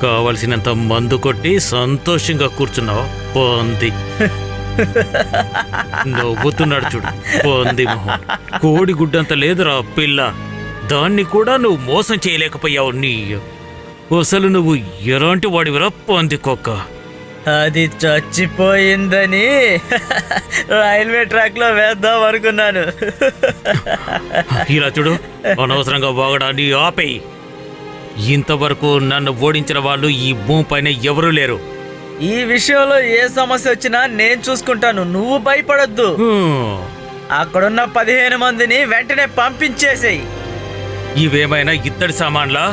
కావలసినంత మందు కొట్టి సంతోషంగా కూర్చున్నావు పోంది. నవ్వుతున్నాడు చూడు పోంది మొహం. కోడి గుడ్డంత లేదురా పిల్ల, దాన్ని కూడా నువ్వు మోసం చేయలేకపోయావు. నీ అసలు నువ్వు ఎలాంటి వాడివిరా పోంది కుక్క? అది చచ్చిపోయిందని రైల్వే ట్రాక్ లో వేద్దాం అనుకున్నాను. ఇలా చూడు, అనవసరంగా వాగడాన్ని ఆపేయి. ఇంతవరకు నన్ను ఓడించిన వాళ్ళు ఈ భూమిపైన ఎవరూ లేరు. ఈ విషయంలో ఏ సమస్య వచ్చినా నేను చూసుకుంటాను, నువ్వు భయపడొద్దు. అక్కడున్న 15 మందిని వెంటనే పంపించేసేయి. ఇవేమైనా ఇత్తడి సామాన్లా?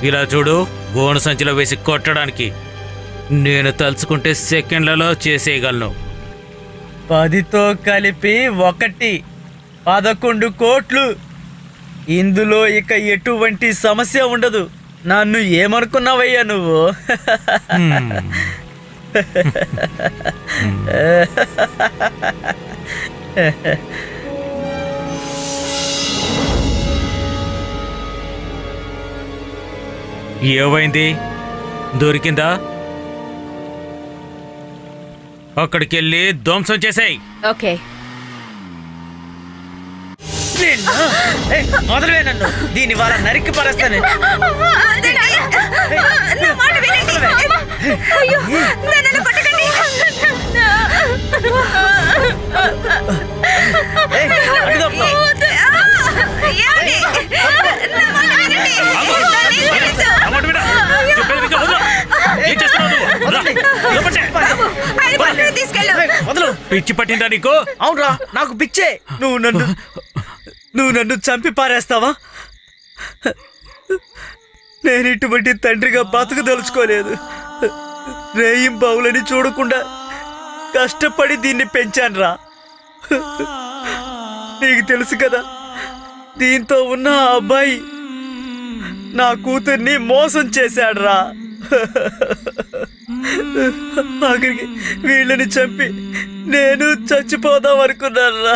ఇలా చూడు, గోను సంచిలో వేసి కొట్టడానికి నేను తలుచుకుంటే సెకండ్లలో చేసేయగలను. 10తో కలిపి 11 కోట్లు. ఇందులో ఇక ఎటువంటి సమస్య ఉండదు. నన్ను ఏమనుకున్నావయ్యా నువ్వు? ఏమైంది? దొరికిందా? అక్కడికెళ్ళి ధ్వంసం చేసాయి. ఓకే, మొదలువే నన్ను, దీని వాళ్ళ నరికి పరేస్తాను. పిచ్చి పట్టిందా నీకు? అవునరా, నాకు పిచ్చే. నువ్వు నన్ను చంపి పారేస్తావా? నేను ఇటువంటి తండ్రిగా బతకదలుచుకోలేదు. రేయింబావులని చూడకుండా కష్టపడి దీన్ని పెంచానురా. నీకు తెలుసు కదా, దీంతో ఉన్న ఆ అబ్బాయి నా కూతుర్ని మోసం చేశాడురా. ఆఖరికి వీళ్ళని చంపి నేను చచ్చిపోదాం అనుకున్నాను.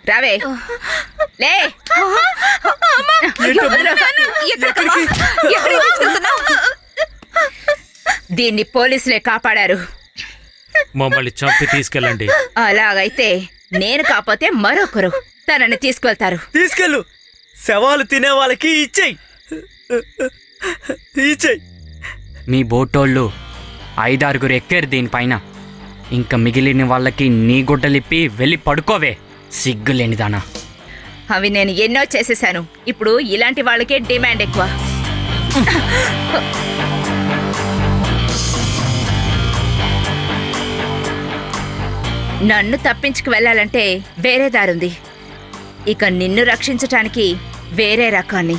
రావే, లే. దీన్ని పోలీసులే కాపాడారు. మమ్మల్ని చంపి తీసుకెళ్ళండి. అలాగైతే నేను కాకపోతే మరొకరు తనని తీసుకెళ్తారు. తీసుకెళ్ళు. శవాలు తినే వాళ్ళకి ఇచ్చేయి. మీ బోటోళ్ళు 5-6 ఎక్కారు దీనిపైన. ఇంకా మిగిలిన వాళ్ళకి నీ గుడ్డలిప్పి వెళ్ళి పడుకోవే, సిగ్గులేనిదానా. అవి నేను ఎన్నో చేసేసాను. ఇప్పుడు ఇలాంటి వాళ్ళకే డిమాండ్ ఎక్కువ. నన్ను తప్పించుకు వెళ్ళాలంటే వేరే దారుంది. ఇక నిన్ను రక్షించటానికి వేరే రకాన్ని.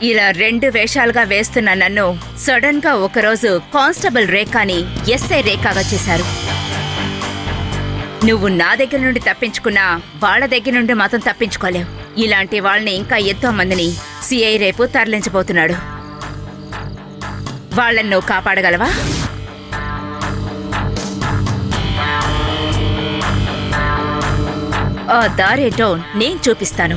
ఇలా 2 వేషాలుగా వేస్తున్న నన్ను సడన్ గా ఒకరోజు కానిస్టేబుల్ రేఖాని ఎస్ఐ రేఖాగా చేశారు. నువ్వు నా దగ్గర నుండి తప్పించుకున్నా వాళ్ళ దగ్గర నుండి మాత్రం తప్పించుకోలేవు. ఇలాంటి వాళ్ళని ఇంకా ఎంతో మందిని సిఐ రేపు తరలించబోతున్నాడు. వాళ్ళని నువ్వు కాపాడగలవా? ఆ దారేటో నేను చూపిస్తాను.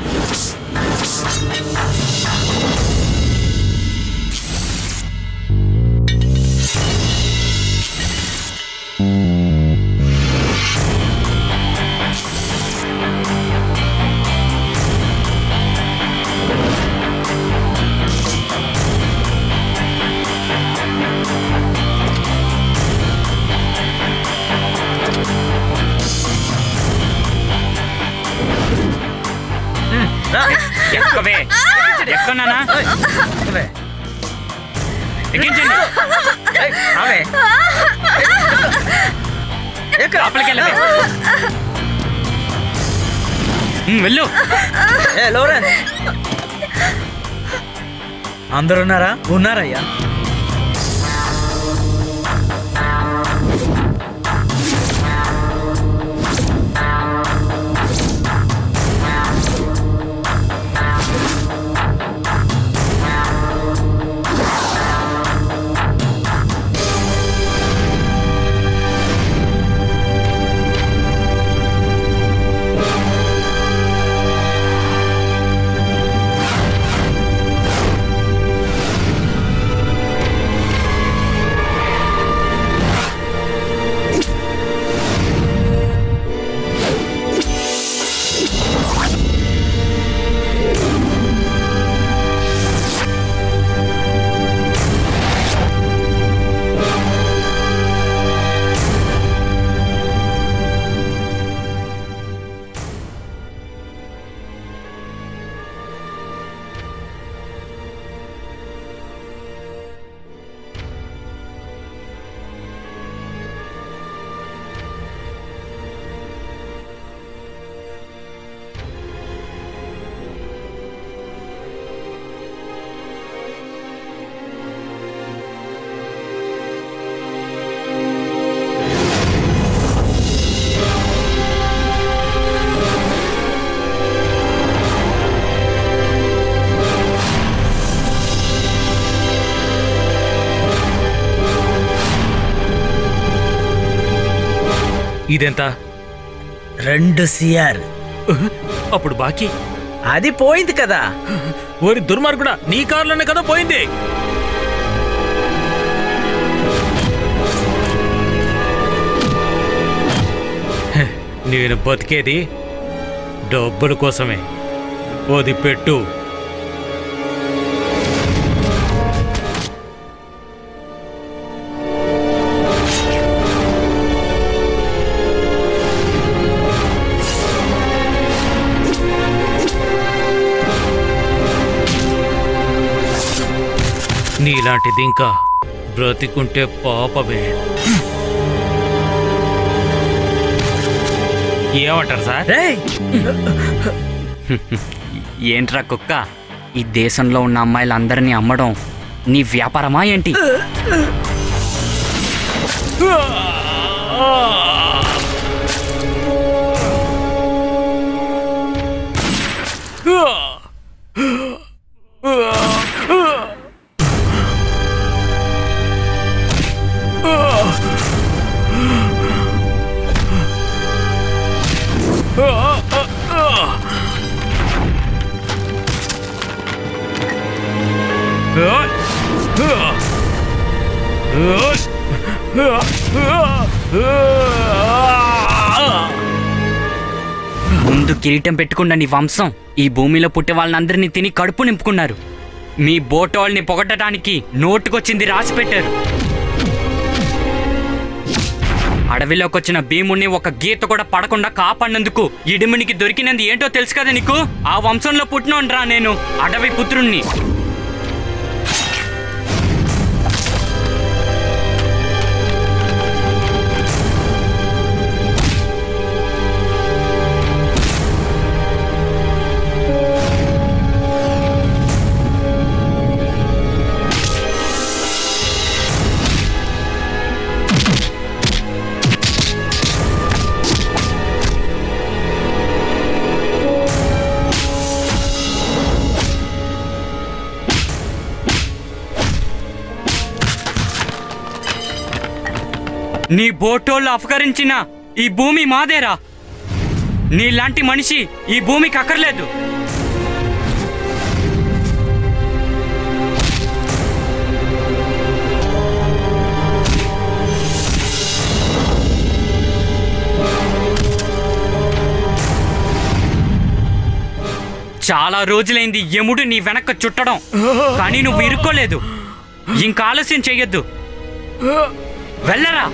ఎక్కన్నానా ఎక్కించండి. వెళ్ళు. అందరు ఉన్నారయ్యా. ఇదెంత? 2 CR. అప్పుడు బాకీ? అది పోయింది కదా. ఓరి దుర్మార్గుడా, నీ కారులోనే కదా పోయింది. నేను బతికేది డబ్బుల కోసమే. ఓది పెట్టు. నీలాంటిది ఇంకా బ్రతికుంటే పాపమే. ఏమంటారు సార్? ఏంట్రా కుక్క, ఈ దేశంలో ఉన్న అమ్మాయిలందరినీ అమ్మడం నీ వ్యాపారమా ఏంటి? ముందు కిరీటం పెట్టుకున్న నీ వంశం ఈ భూమిలో పుట్టే వాళ్ళందరినీ తిని కడుపు నింపుకున్నారు. మీ బోటోల్ని పొగట్టడానికి నోటుకొచ్చింది రాసి పెట్టారు. అడవిలోకి వచ్చిన భీముణ్ణి ఒక గీత కూడా పడకుండా కాపాడినందుకు ఇడుమునికి దొరికినది ఏంటో తెలుసు కదా నీకు? ఆ వంశంలో పుట్టినోండ్రా నేను, అడవి పుత్రుణ్ణి. నీ బోటోళ్ళు అపహరించిన ఈ భూమి మాదేరా. నీలాంటి మనిషి ఈ భూమికి అక్కర్లేదు. చాలా రోజులైంది యముడు నీ వెనక చుట్టడం, కానీ నువ్వు ఇరుక్కోలేదు. ఇంకా ఆలస్యం చెయ్యొద్దు, వెళ్ళరా.